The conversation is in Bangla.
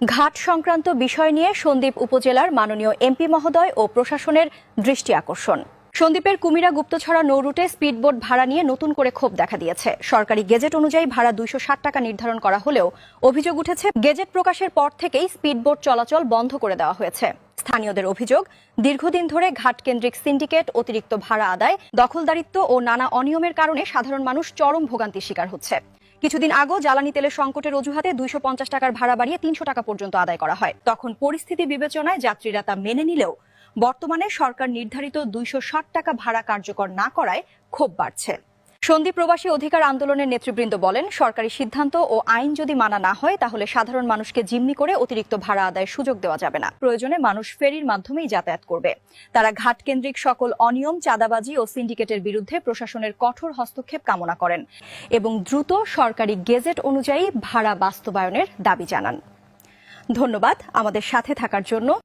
ঘাট সংক্রান্ত বিষয় নিয়ে সন্দ্বীপ উপজেলার মাননীয় এমপি মহোদয় ও প্রশাসনের দৃষ্টি আকর্ষণ। সন্দ্বীপের কুমিরা গুপ্তছড়া নৌ রুটে স্পিডবোট ভাড়া নিয়ে নতুন করে ক্ষোভ দেখা দিয়েছে। সরকারি গেজেট অনুযায়ী ভাড়া 260 টাকা নির্ধারণ করা হলেও অভিযোগ উঠেছে গেজেট প্রকাশের পর থেকেই স্পিডবোট চলাচল বন্ধ করে দেওয়া হয়েছে। স্থানীয়দের অভিযোগ, দীর্ঘদিন ধরে ঘাটকেন্দ্রিক সিন্ডিকেট, অতিরিক্ত ভাড়া আদায়, দখলদারিত্ব ও নানা অনিয়মের কারণে সাধারণ মানুষ চরম ভোগান্তির শিকার হচ্ছে। কিছুদিন আগেও জ্বালানি তেলের সংকটের অজুহাতে 250 টাকার ভাড়া বাড়িয়ে 300 টাকা পর্যন্ত আদায় করা হয়। তখন পরিস্থিতি বিবেচনায় যাত্রীরা তা মেনে নিলেও বর্তমানে সরকার নির্ধারিত 260 টাকা ভাড়া কার্যকর না করায় ক্ষোভ বাড়ছে। সন্দ্বীপ প্রবাসী অধিকার আন্দোলনের নেতৃবৃন্দ বলেন, সরকারি সিদ্ধান্ত ও আইন যদি মানা না হয় তাহলে সাধারণ মানুষকে জিম্মি করে অতিরিক্ত ভাড়া আদায়ের সুযোগ দেওয়া যাবে না। প্রয়োজনে মানুষ ফেরির মাধ্যমেই যাতায়াত করবে। তারা ঘাটকেন্দ্রিক সকল অনিয়ম, চাঁদাবাজি ও সিন্ডিকেটের বিরুদ্ধে প্রশাসনের কঠোর হস্তক্ষেপ কামনা করেন এবং দ্রুত সরকারি গেজেট অনুযায়ী ভাড়া বাস্তবায়নের দাবি জানান। ধন্যবাদ আমাদের সাথে থাকার জন্য।